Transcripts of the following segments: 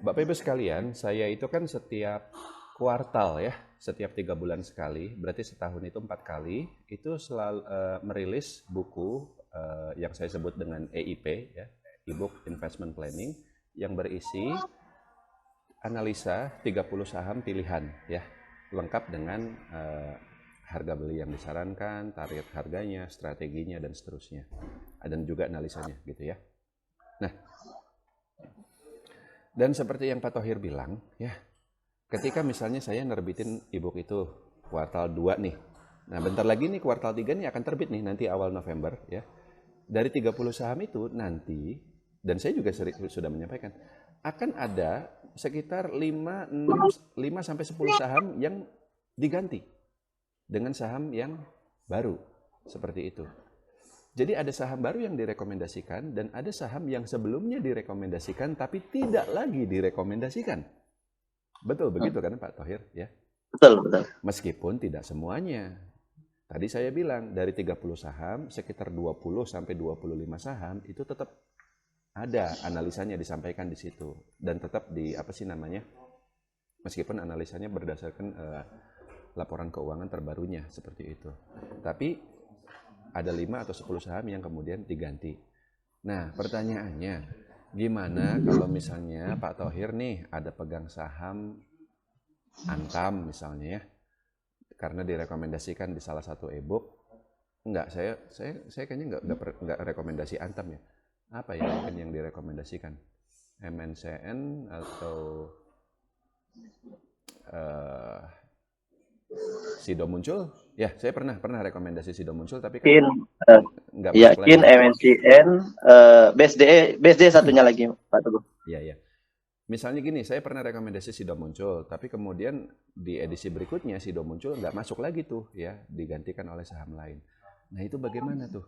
Bapak Ibu sekalian, saya itu kan setiap kuartal ya, setiap 3 bulan sekali, berarti setahun itu 4 kali, itu selalu merilis buku yang saya sebut dengan EIP, ya, e-book Investment Planning, yang berisi analisa 30 saham pilihan, ya, lengkap dengan harga beli yang disarankan, target harganya, strateginya, dan seterusnya. Dan juga analisanya gitu ya. Nah, dan seperti yang Pak Thohir bilang, ya, ketika misalnya saya nerbitin e-book itu kuartal 2 nih. Nah, bentar lagi nih kuartal 3 nih akan terbit nih nanti awal November ya. Dari 30 saham itu nanti, dan saya juga sudah menyampaikan, akan ada sekitar 5 sampai 10 saham yang diganti dengan saham yang baru, seperti itu. Jadi ada saham baru yang direkomendasikan dan ada saham yang sebelumnya direkomendasikan tapi tidak lagi direkomendasikan. Betul begitu kan Pak Thohir ya? Betul, betul. Meskipun tidak semuanya. Tadi saya bilang dari 30 saham sekitar 20 sampai 25 saham itu tetap ada analisanya disampaikan di situ dan tetap di apa sih namanya? Meskipun analisanya berdasarkan laporan keuangan terbarunya seperti itu. Tapi ada 5 atau 10 saham yang kemudian diganti. Nah, pertanyaannya, gimana kalau misalnya Pak Thohir nih ada pegang saham Antam misalnya ya, karena direkomendasikan di salah satu e-book. Enggak, saya kayaknya enggak rekomendasi Antam ya. Apa ya mungkin yang direkomendasikan? MNCN atau Sido Muncul? Ya, saya pernah rekomendasi Sido Muncul, tapi kan nggak masuk yakin lagi. MNCN, BSD satunya lagi, Pak Teguh. Iya. Misalnya gini, saya pernah rekomendasi Sido Muncul, tapi kemudian di edisi berikutnya Sido Muncul nggak masuk lagi tuh, ya, digantikan oleh saham lain. Nah itu bagaimana tuh?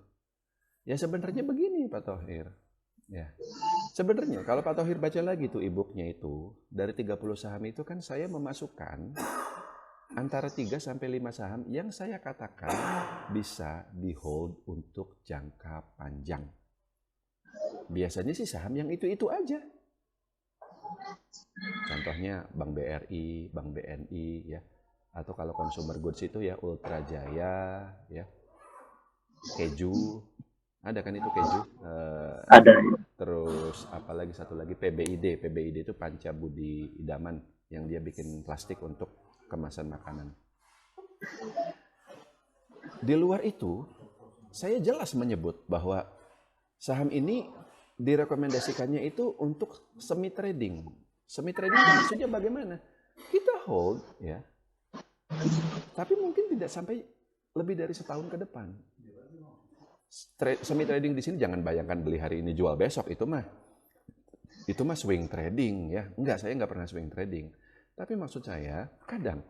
Ya sebenarnya begini Pak Thohir. Ya, sebenarnya kalau Pak Thohir baca lagi tuh e-booknya itu, dari 30 saham itu kan saya memasukkan antara 3 sampai 5 saham yang saya katakan bisa di hold untuk jangka panjang. Biasanya sih saham yang itu-itu aja. Contohnya Bank BRI, Bank BNI ya. Atau kalau consumer goods itu ya Ultra Jaya ya. Keju. Ada kan itu Keju? Ada. Terus apalagi satu lagi PBID. PBID itu Panca Budi Idaman yang dia bikin plastik untuk kemasan makanan. Di luar itu, saya jelas menyebut bahwa saham ini direkomendasikannya itu untuk semi trading. Semi trading maksudnya bagaimana? Kita hold ya, tapi mungkin tidak sampai lebih dari setahun ke depan. Semi trading di sini jangan bayangkan beli hari ini jual besok, itu mah swing trading ya. Enggak, saya nggak pernah swing trading. Tapi maksud saya, kadang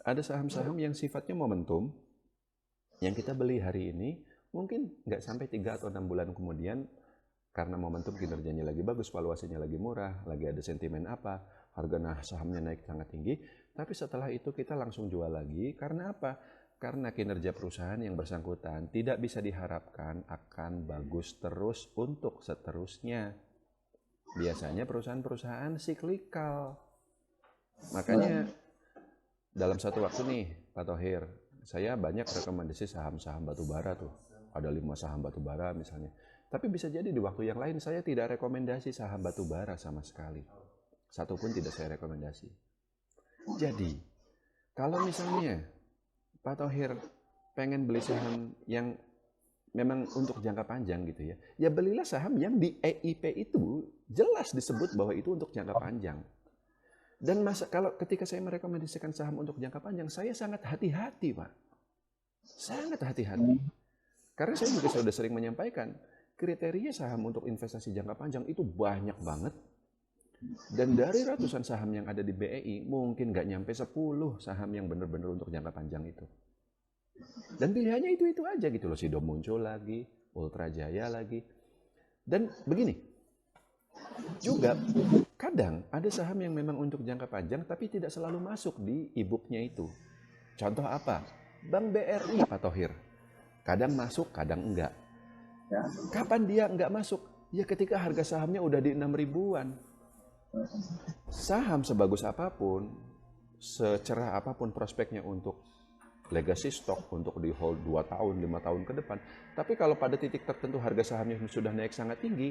ada saham-saham yang sifatnya momentum, yang kita beli hari ini, mungkin nggak sampai 3 atau 6 bulan kemudian, karena momentum kinerjanya lagi bagus, valuasinya lagi murah, lagi ada sentimen apa, harga sahamnya naik sangat tinggi, tapi setelah itu kita langsung jual lagi, karena apa? Karena kinerja perusahaan yang bersangkutan tidak bisa diharapkan akan bagus terus untuk seterusnya. Biasanya perusahaan-perusahaan siklikal. Makanya dalam satu waktu nih Pak Thohir, saya banyak rekomendasi saham-saham batubara tuh. Ada 5 saham batubara misalnya. Tapi bisa jadi di waktu yang lain saya tidak rekomendasi saham batubara sama sekali. Satu pun tidak saya rekomendasi. Jadi, kalau misalnya Pak Thohir pengen beli saham yang memang untuk jangka panjang gitu ya, ya belilah saham yang di EIP itu jelas disebut bahwa itu untuk jangka panjang. Dan kalau ketika saya merekomendasikan saham untuk jangka panjang, saya sangat hati-hati, Pak. Sangat hati-hati. Karena saya juga sudah sering menyampaikan, kriteria saham untuk investasi jangka panjang itu banyak banget. Dan dari ratusan saham yang ada di BEI, mungkin nggak nyampe 10 saham yang benar-benar untuk jangka panjang itu. Dan pilihannya itu-itu aja gitu loh. Sido Muncul lagi, Ultra Jaya lagi. Dan begini, juga kadang ada saham yang memang untuk jangka panjang tapi tidak selalu masuk di e-booknya itu. Contoh apa? Bank BRI Pak Thohir. Kadang masuk, kadang enggak. Kapan dia enggak masuk? Ya ketika harga sahamnya udah di 6 ribuan. Saham sebagus apapun, secerah apapun prospeknya untuk legacy stock, untuk di hold 2 tahun, 5 tahun ke depan. Tapi kalau pada titik tertentu harga sahamnya sudah naik sangat tinggi,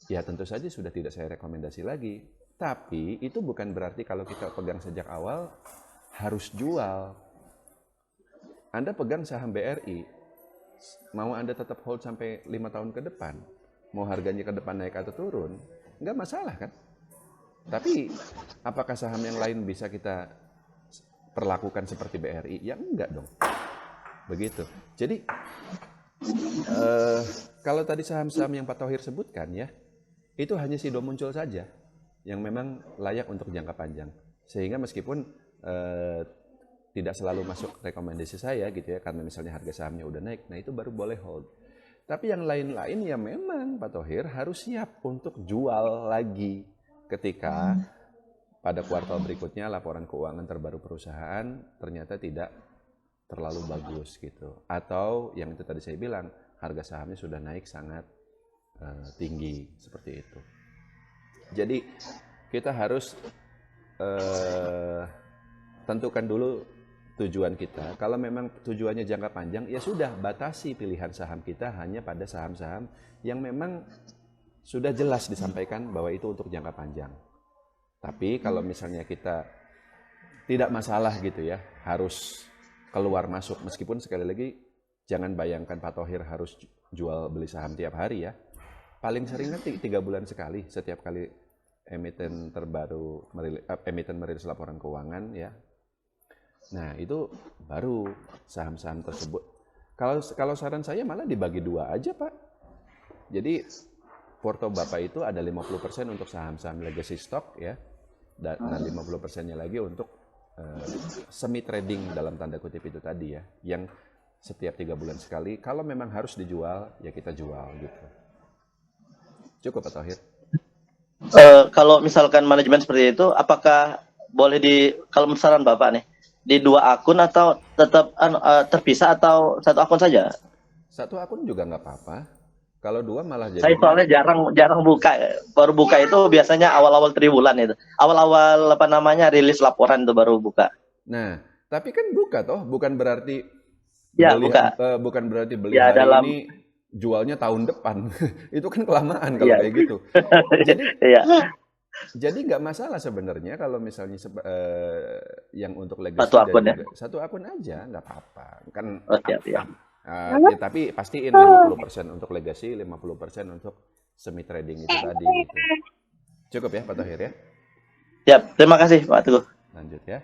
ya tentu saja sudah tidak saya rekomendasi lagi. Tapi itu bukan berarti kalau kita pegang sejak awal harus jual. Anda pegang saham BRI, mau Anda tetap hold sampai 5 tahun ke depan, mau harganya ke depan naik atau turun, nggak masalah kan? Tapi apakah saham yang lain bisa kita perlakukan seperti BRI? Ya enggak dong. Begitu. Jadi kalau tadi saham-saham yang Pak Thohir sebutkan ya, itu hanya sido muncul saja yang memang layak untuk jangka panjang. Sehingga meskipun tidak selalu masuk rekomendasi saya gitu ya, karena misalnya harga sahamnya udah naik, nah itu baru boleh hold. Tapi yang lain-lain ya memang Pak Thohir harus siap untuk jual lagi ketika pada kuartal berikutnya laporan keuangan terbaru perusahaan ternyata tidak terlalu bagus gitu. Atau yang itu tadi saya bilang, harga sahamnya sudah naik sangat tinggi seperti itu. Jadi kita harus tentukan dulu tujuan kita. Kalau memang tujuannya jangka panjang, ya sudah batasi pilihan saham kita hanya pada saham-saham yang memang sudah jelas disampaikan bahwa itu untuk jangka panjang. Tapi kalau misalnya kita tidak masalah gitu ya, harus keluar masuk, meskipun sekali lagi jangan bayangkan Pak Thohir harus jual beli saham tiap hari ya. Paling sering nanti 3 bulan sekali, setiap kali emiten terbaru, emiten merilis laporan keuangan ya. Nah itu baru saham-saham tersebut. Kalau saran saya malah dibagi 2 aja Pak. Jadi porto Bapak itu ada 50% untuk saham-saham legacy stock ya. Dan 50%-nya lagi untuk semi trading dalam tanda kutip itu tadi ya. Yang setiap 3 bulan sekali. Kalau memang harus dijual ya kita jual gitu. Cukup Pak Thohir. Kalau misalkan manajemen seperti itu, apakah boleh kalau saran Bapak nih, di 2 akun atau tetap terpisah atau 1 akun saja? 1 akun juga nggak apa-apa. Kalau 2 malah Saya jadinya. soalnya jarang buka. Baru buka itu biasanya awal-awal triwulan itu. Awal-awal rilis laporan itu baru buka. Nah, tapi kan buka toh, bukan berarti Ya, beli, buka. bukan berarti beli Ya, hari dalam ini jualnya tahun depan. Itu kan kelamaan kalau ya. kayak gitu. Jadi Ya. Jadi nggak masalah sebenarnya kalau misalnya yang untuk legacy 1 akun dan ya. juga 1 akun aja nggak apa-apa. Kan Oh, siap, ya. ya, tapi pastiin 50% untuk legacy, 50% untuk semi trading itu tadi gitu. Cukup ya Pak Thohir ya? Siap. Terima kasih Pak Teguh. Lanjut ya.